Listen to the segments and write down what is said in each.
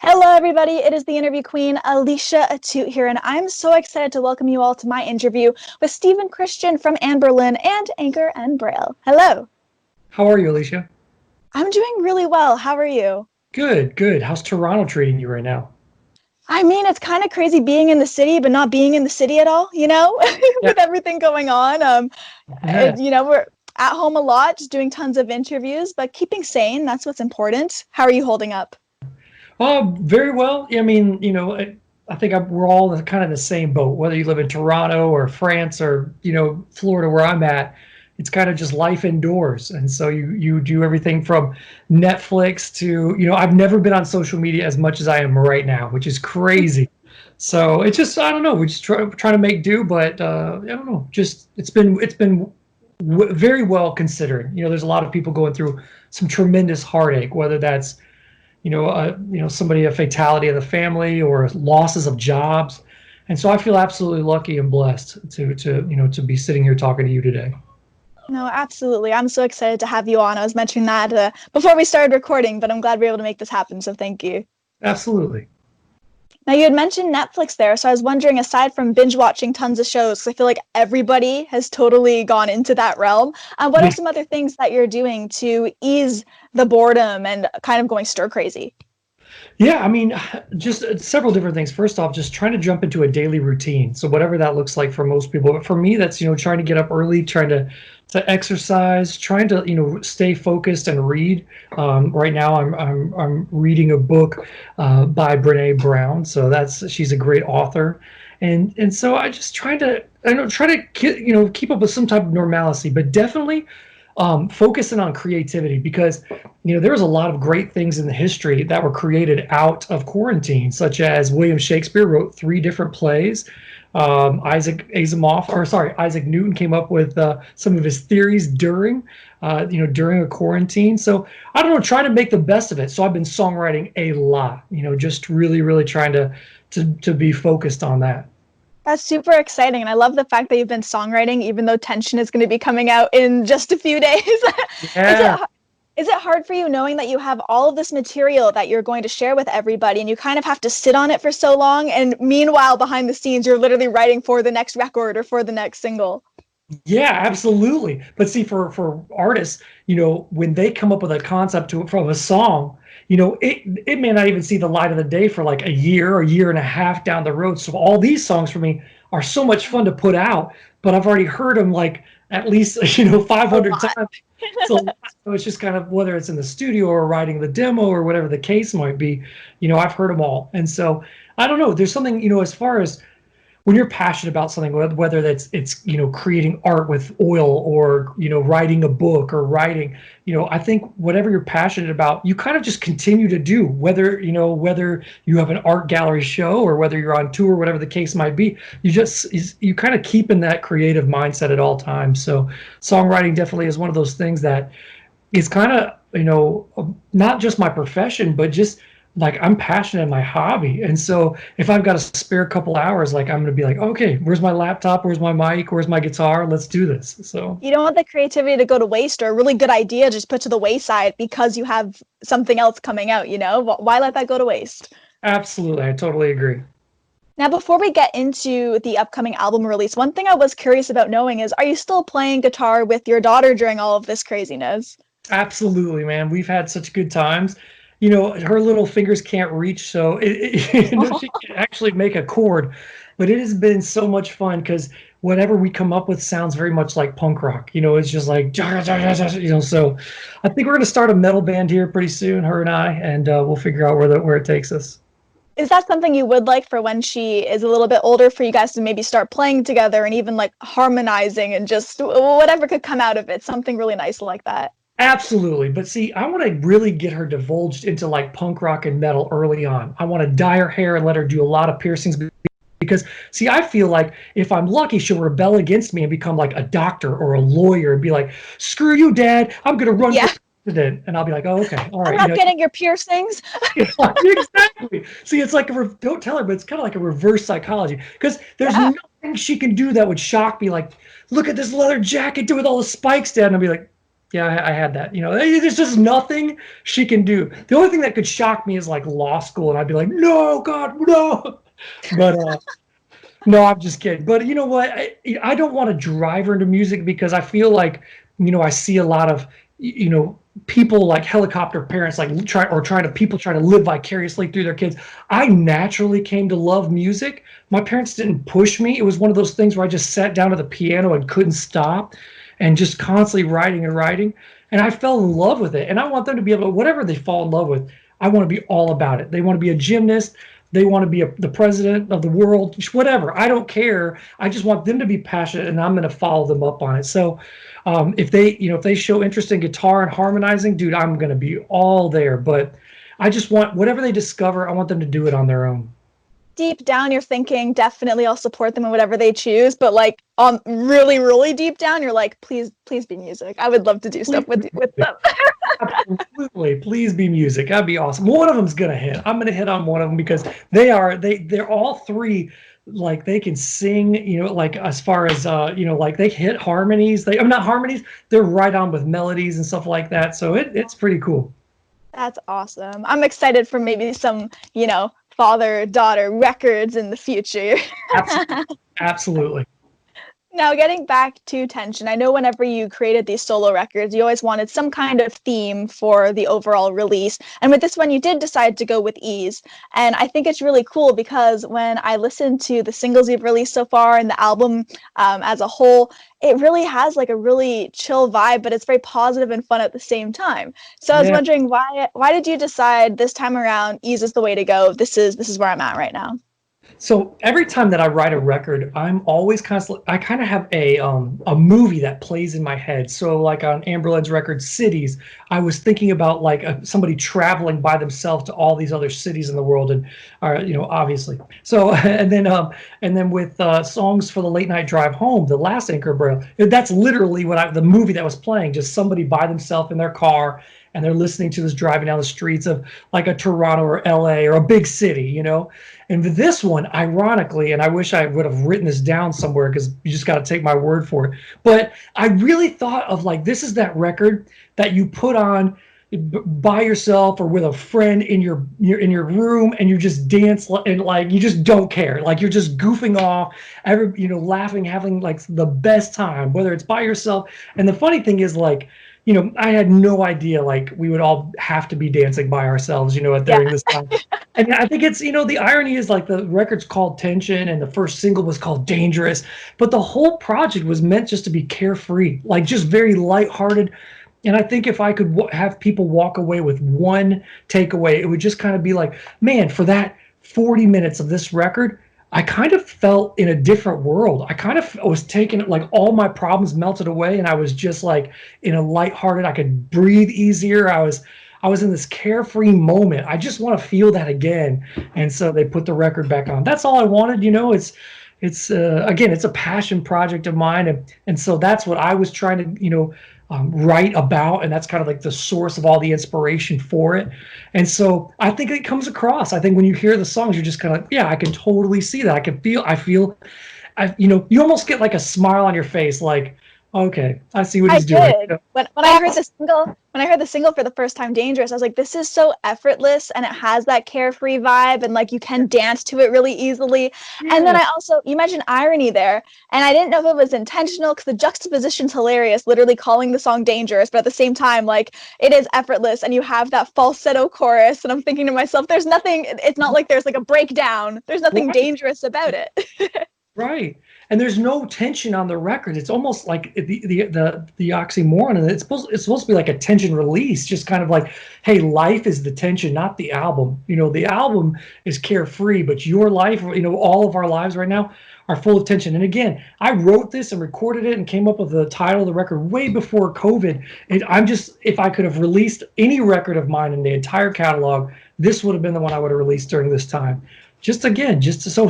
Hello, everybody. It is the interview queen, Alicia Atout here, and I'm so excited to welcome you all to my interview with Stephen Christian from Anberlin and Anchor Braille. Hello. How are you, Alicia? I'm doing really well. How are you? Good, good. How's Toronto treating you right now? I mean, it's kind of crazy being in the city, but not being in the city at all, Yeah. with everything going on. Yeah. We're at home a lot, just doing tons of interviews, but keeping sane, that's what's important. How are you holding up? Very well. I mean, I think we're all kind of the same boat, whether you live in Toronto or France or, Florida where I'm at. It's kind of just life indoors. And so you do everything from Netflix to, I've never been on social media as much as I am right now, which is crazy. So it's just, I don't know, we just trying to make do, but I don't know, just it's been very well considered. There's a lot of people going through some tremendous heartache, whether that's somebody, a fatality of the family or losses of jobs. And so I feel absolutely lucky and blessed to be sitting here talking to you today. No, absolutely. I'm so excited to have you on. I was mentioning that before we started recording, but I'm glad we were able to make this happen. So thank you. Absolutely. Now, you had mentioned Netflix there, so I was wondering, aside from binge watching tons of shows, because I feel like everybody has totally gone into that realm, what are Yeah. some other things that you're doing to ease the boredom and kind of going stir crazy? Yeah, I mean, just several different things. First off, just trying to jump into a daily routine. So whatever that looks like for most people, but for me, that's trying to get up early, trying to exercise, trying to stay focused and read. Right now, I'm reading a book by Brene Brown. So she's a great author, and so I just try to keep up with some type of normalcy, but definitely focusing on creativity because there's a lot of great things in the history that were created out of quarantine, such as William Shakespeare wrote 3 different plays. Isaac Newton came up with some of his theories during a quarantine. So I don't know, trying to make the best of it. So I've been songwriting a lot, just really, really trying to be focused on that. That's super exciting, and I love the fact that you've been songwriting, even though Tension is going to be coming out in just a few days. Is it Yeah. is it hard for you knowing that you have all of this material that you're going to share with everybody, and you kind of have to sit on it for so long, and meanwhile, behind the scenes, you're literally writing for the next record or for the next single? Yeah, absolutely. But see, for artists, when they come up with a concept from a song, it may not even see the light of the day for like a year and a half down the road. So all these songs for me are so much fun to put out, but I've already heard them like at least 500 times. So it's just kind of whether it's in the studio or writing the demo or whatever the case might be, I've heard them all. And so I don't know. There's something, as far as when you're passionate about something, whether that's it's creating art with oil or writing a book or writing, I think whatever you're passionate about, you kind of just continue to do, whether you have an art gallery show or whether you're on tour, whatever the case might be. You kind of keep in that creative mindset at all times. So songwriting definitely is one of those things that is kind of not just my profession, but just like I'm passionate in my hobby. And so if I've got a spare couple hours, like I'm going to be like, okay, where's my laptop? Where's my mic? Where's my guitar? Let's do this. So You don't want the creativity to go to waste, or a really good idea just put to the wayside because you have something else coming out, Why let that go to waste? absolutely. I totally agree. Now, before we get into the upcoming album release, one thing I was curious about knowing is, are you still playing guitar with your daughter during all of this craziness? Absolutely, man. We've had such good times. Her little fingers can't reach, so she can actually make a chord. But it has been so much fun because whatever we come up with sounds very much like punk rock. It's just like, So I think we're going to start a metal band here pretty soon, her and I, and we'll figure out where it takes us. Is that something you would like for when she is a little bit older, for you guys to maybe start playing together and even like harmonizing and just whatever could come out of it, something really nice like that? Absolutely. But see, I want to really get her divulged into like punk rock and metal early on. I want to dye her hair and let her do a lot of piercings because, see, I feel like if I'm lucky, she'll rebel against me and become like a doctor or a lawyer and be like, screw you, Dad, I'm going to run Yeah. for president. And I'll be like, oh, okay, all I'm right. not getting your piercings. Exactly. See, it's like don't tell her, but it's kind of like a reverse psychology because there's Yeah. nothing she can do that would shock me. Like, look at this leather jacket with all the spikes, Dad. And I'll be like, Yeah, I had that. There's just nothing she can do. The only thing that could shock me is like law school, and I'd be like, no, God, no. But no, I'm just kidding. But you know what? I don't want to drive her into music because I feel like, I see a lot of, people like helicopter parents like people trying to live vicariously through their kids. I naturally came to love music. My parents didn't push me. It was one of those things where I just sat down to the piano and couldn't stop and just constantly writing and writing. And I fell in love with it. And I want them to be able to, whatever they fall in love with, I want to be all about it. They want to be a gymnast. They want to be the president of the world, whatever. I don't care. I just want them to be passionate, and I'm going to follow them up on it. So, if they show interest in guitar and harmonizing, dude, I'm going to be all there. But I just want whatever they discover, I want them to do it on their own. Deep down, you're thinking, definitely I'll support them in whatever they choose. But like, really, really deep down, you're like, please be music. I would love to do stuff with them. Absolutely, please be music. That'd be awesome. One of them's gonna hit. I'm gonna hit on one of them because they're all three, like they can sing. Like as far as like they hit harmonies. I'm not harmonies. They're right on with melodies and stuff like that. So it's pretty cool. That's awesome. I'm excited for maybe some, father-daughter records in the future. Absolutely. Now, getting back to Tension, I know whenever you created these solo records, you always wanted some kind of theme for the overall release. And with this one, you did decide to go with ease. And I think it's really cool because when I listen to the singles you've released so far and the album as a whole, it really has like a really chill vibe, but it's very positive and fun at the same time. So I was wondering, why did you decide this time around ease is the way to go? This is where I'm at right now. So every time that I write a record, I kind of have a movie that plays in my head. So like on Anberlin's record Cities, I was thinking about like somebody traveling by themselves to all these other cities in the world, and obviously. So and then with songs for the late night drive home, the last Anchor Braille, that's literally the movie that was playing, just somebody by themselves in their car, and they're listening to this driving down the streets of like a Toronto or LA or a big city, And with this one, ironically, and I wish I would have written this down somewhere because you just got to take my word for it. But I really thought of like, this is that record that you put on by yourself or with a friend in your room, and you just dance and like you just don't care, like you're just goofing off, laughing, having like the best time, whether it's by yourself. And the funny thing is like, I had no idea like we would all have to be dancing by ourselves, during this time. And I think it's, the irony is like the record's called Tension and the first single was called Dangerous, but the whole project was meant just to be carefree, like just very lighthearted. And I think if I could have people walk away with one takeaway, it would just kind of be like, man, for that 40 minutes of this record, I kind of felt in a different world. I kind of was taking it like all my problems melted away, and I was just like in a lighthearted, I could breathe easier. I was in this carefree moment. I just want to feel that again. And so they put the record back on. That's all I wanted. It's again, it's a passion project of mine. And so that's what I was trying to, write about. And that's kind of like the source of all the inspiration for it. And so I think it comes across. I think when you hear the songs, you're just kind of like, yeah, I can totally see that. You almost get like a smile on your face, like, okay, I see what he's doing. When I heard the single for the first time, Dangerous, I was like, this is so effortless, and it has that carefree vibe, and like you can dance to it really easily. Yeah. And then you mentioned irony there, and I didn't know if it was intentional because the juxtaposition's hilarious, literally calling the song Dangerous, but at the same time, like it is effortless, and you have that falsetto chorus, and I'm thinking to myself, it's not like there's like a breakdown. There's nothing dangerous about it. Right. And there's no tension on the record. It's almost like the oxymoron, and it's supposed to be like a tension release, just kind of like, hey, life is the tension, not the album. The album is carefree, but your life, all of our lives right now are full of tension. And again, I wrote this and recorded it and came up with the title of the record way before COVID. If I could have released any record of mine in the entire catalog, this would have been the one I would have released during this time. Just so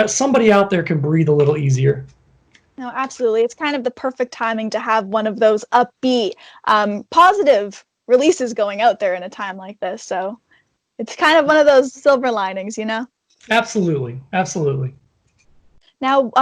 somebody out there can breathe a little easier. No, absolutely. It's kind of the perfect timing to have one of those upbeat, positive releases going out there in a time like this. So it's kind of one of those silver linings, Absolutely. Absolutely. Now,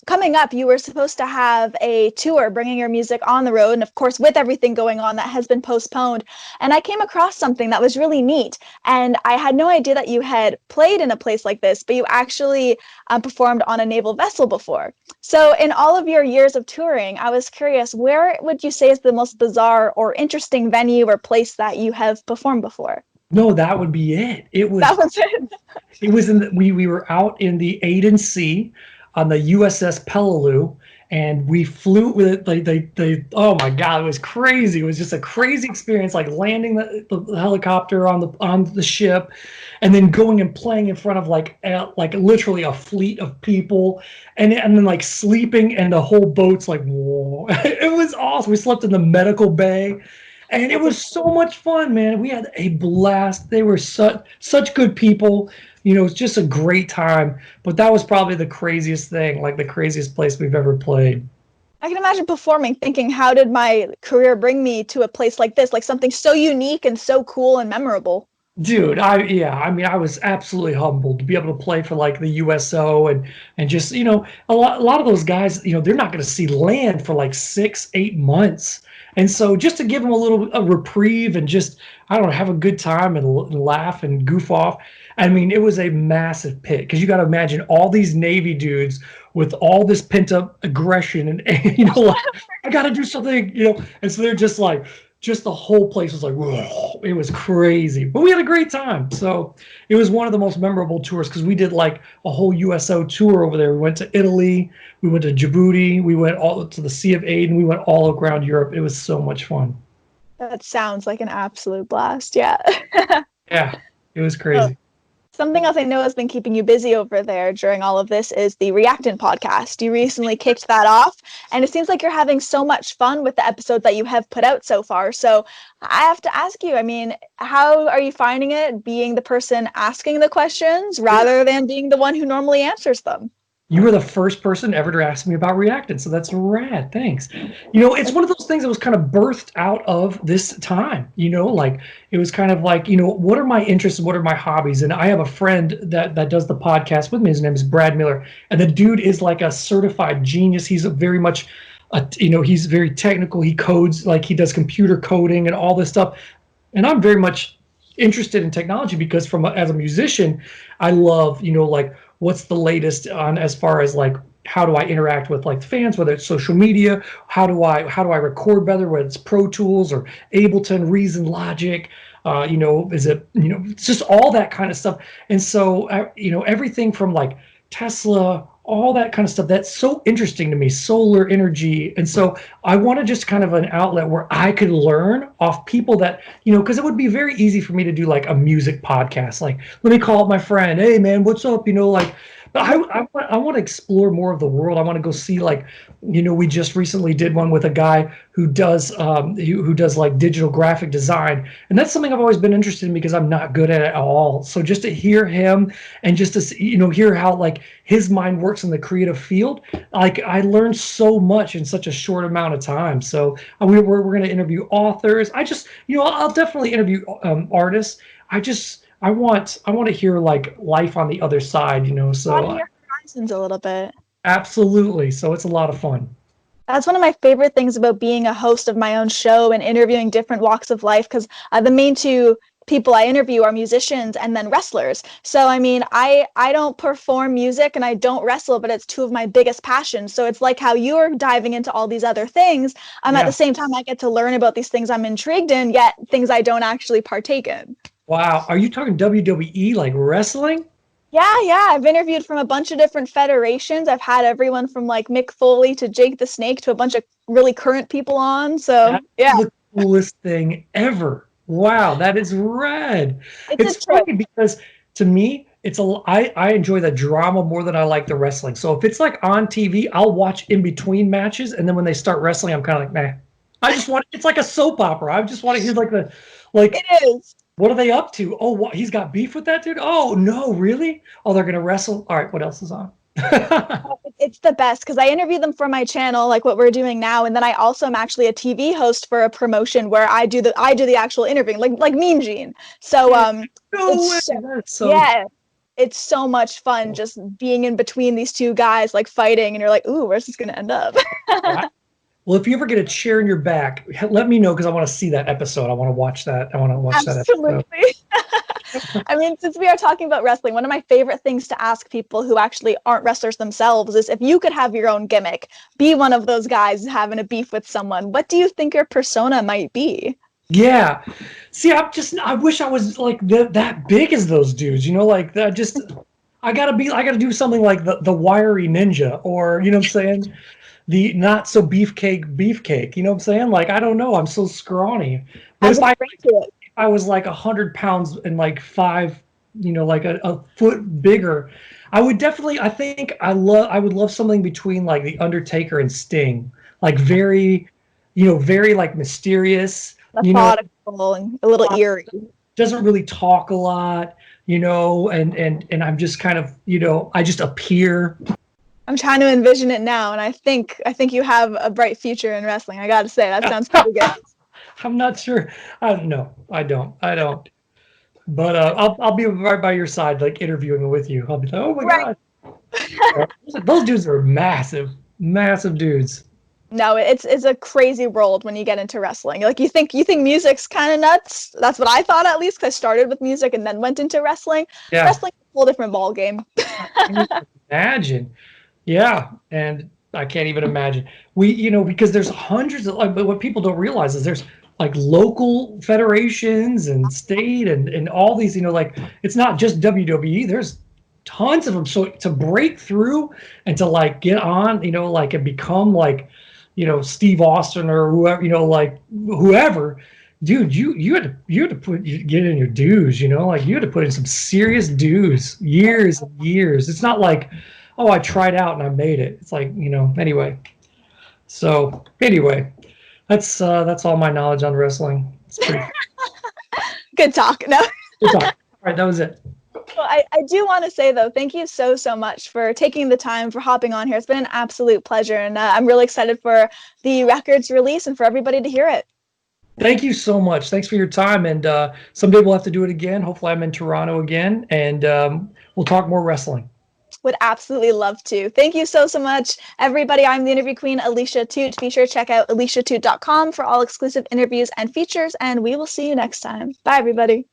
coming up, you were supposed to have a tour bringing your music on the road. And of course, with everything going on, that has been postponed. And I came across something that was really neat. And I had no idea that you had played in a place like this, but you actually performed on a naval vessel before. So, in all of your years of touring, I was curious, where would you say is the most bizarre or interesting venue or place that you have performed before? No, that would be it. It That was was it. It was in we were out in the Aden Sea on the USS Peleliu, and we flew with it. They oh my God, it was crazy. It was just a crazy experience, like landing the helicopter on the ship, and then going and playing in front of like literally a fleet of people, and then like sleeping, and the whole boat's like whoa. It was awesome. We slept in the medical bay. And it was so much fun, man. We had a blast. They were such good people. You know, it's just a great time. But that was probably the craziest thing, like the craziest place we've ever played. I can imagine performing, thinking, how did my career bring me to a place like this, like something so unique and so cool and memorable? Dude, I mean, I was absolutely humbled to be able to play for like the USO and just, a lot of those guys, they're not going to see land for like 6, 8 months. And so just to give them a reprieve and just, I don't know, have a good time and laugh and goof off. I mean, it was a massive pit because you got to imagine all these Navy dudes with all this pent up aggression and like, I got to do something, and so they're just like, just the whole place was like, whoa, it was crazy. But we had a great time. So it was one of the most memorable tours because we did like a whole USO tour over there. We went to Italy, we went to Djibouti, we went all to the Sea of Aden, we went all around Europe. It was so much fun. That sounds like an absolute blast. Yeah. Yeah, it was Oh, crazy. something else I know has been keeping you busy over there during all of this is the Reactant podcast. You recently kicked that off, and it seems like you're having so much fun with the episodes that you have put out so far. So I have to ask you, I mean, how are you finding it being the person asking the questions rather than being the one who normally answers them? You were the first person ever to ask me about Reacted, so that's rad. Thanks. It's one of those things that was kind of birthed out of this time. Like it was kind of like, what are my interests and what are my hobbies? And I have a friend that does the podcast with me. His name is Brad Miller, and the dude is like a certified genius. He's very much, he's very technical. He codes, like he does computer coding and all this stuff. And I'm very much interested in technology because as a musician, I love, like what's the latest on as far as like how do I interact with like fans, whether it's social media, how do I record better, whether it's Pro Tools or Ableton, Reason, Logic, is it, it's just all that kind of stuff. And so, everything from like Tesla, all that kind of stuff, that's so interesting to me, solar energy. And so I wanted just kind of an outlet where I could learn off people that, because it would be very easy for me to do like a music podcast. Like, let me call up my friend. Hey, man, what's up? Like, but I want to explore more of the world. I want to go see like, we just recently did one with a guy who does like digital graphic design, and that's something I've always been interested in because I'm not good at it at all. So just to hear him and just to hear how like his mind works in the creative field, like I learned so much in such a short amount of time. So we're going to interview authors. I'll definitely interview artists. I want to hear like life on the other side, so Broaden your horizons a little bit. absolutely. So it's a lot of fun. That's one of my favorite things about being a host of my own show and interviewing different walks of life, because the main two people I interview are musicians and then wrestlers. So I mean, I don't perform music and I don't wrestle, but it's two of my biggest passions. So it's like how you're diving into all these other things. At the same time, I get to learn about these things I'm intrigued in, yet things I don't actually partake in. Wow. Are you talking WWE, like wrestling? Yeah. I've interviewed from a bunch of different federations. I've had everyone from like Mick Foley to Jake the Snake to a bunch of really current people on. So That's yeah, the coolest thing ever. Wow, that is rad. it's a It's trip. funny because to me, I enjoy the drama more than I like the wrestling. So if it's like on TV, I'll watch in between matches, and then when they start wrestling, I'm kind of like, man, it's like a soap opera. I just want to hear like It is. what are they up to? Oh, what, he's got beef with that dude? Oh, no, really? Oh, they're gonna wrestle? All right, what else is on? It's the best because I interview them for my channel, like what we're doing now, and then I also am actually a TV host for a promotion where I do the actual interviewing, like Mean Gene. So No way. it's That's so yeah, it's so much fun just being in between these two guys like fighting, and you're like, ooh, where's this gonna end up? Yeah. Well, if you ever get a chair in your back, let me know because I want to see that episode. I want to watch that. I want to watch that episode. Absolutely. I mean, since we are talking about wrestling, one of my favorite things to ask people who actually aren't wrestlers themselves is, if you could have your own gimmick, be one of those guys having a beef with someone, what do you think your persona might be? Yeah. See, I wish I was like that big as those dudes, like that. I gotta do something like the wiry ninja, or, you know what I'm saying? The not so beefcake, you know what I'm saying? Like, I don't know. I'm so scrawny. But I would agree to it. if I was like 100 pounds and like like a foot bigger, I would definitely, I think I would love something between like the Undertaker and Sting, like very, very like mysterious, Methodical and a little eerie. doesn't really talk a lot, and I'm just kind of, I just appear. I'm trying to envision it now, and I think you have a bright future in wrestling. I gotta say, that sounds pretty good. I'm not sure. No, I don't. But I'll be right by your side, like interviewing with you. I'll be like, oh my Right. God. Those dudes are massive, massive dudes. No, it's a crazy world when you get into wrestling. Like, you think music's kind of nuts. That's what I thought, at least, 'cause I started with music and then went into wrestling. Yeah. Wrestling's a whole different ball game. Imagine. Yeah, and I can't even imagine. Because there's hundreds of, like, but what people don't realize is there's like local federations and state and all these, like, it's not just WWE. There's tons of them. So to break through and to like get on, like, and become like, Steve Austin or whoever, like whoever, dude, you had to get in your dues, like you had to put in some serious dues, years and years. It's not like, oh, I tried out and I made it. It's like, anyway. So anyway, that's all my knowledge on wrestling. It's pretty Good talk. No. good talk. All right, that was it. Well, I do want to say, though, thank you so much for taking the time, for hopping on here. It's been an absolute pleasure, and I'm really excited for the record's release and for everybody to hear it. Thank you so much. Thanks for your time, and someday we'll have to do it again. Hopefully I'm in Toronto again, and we'll talk more wrestling. Would absolutely love to. Thank you so much, everybody. I'm the interview queen, Alicia Atout. Be sure to check out aliciaatout.com for all exclusive interviews and features, and we will see you next time. Bye, everybody.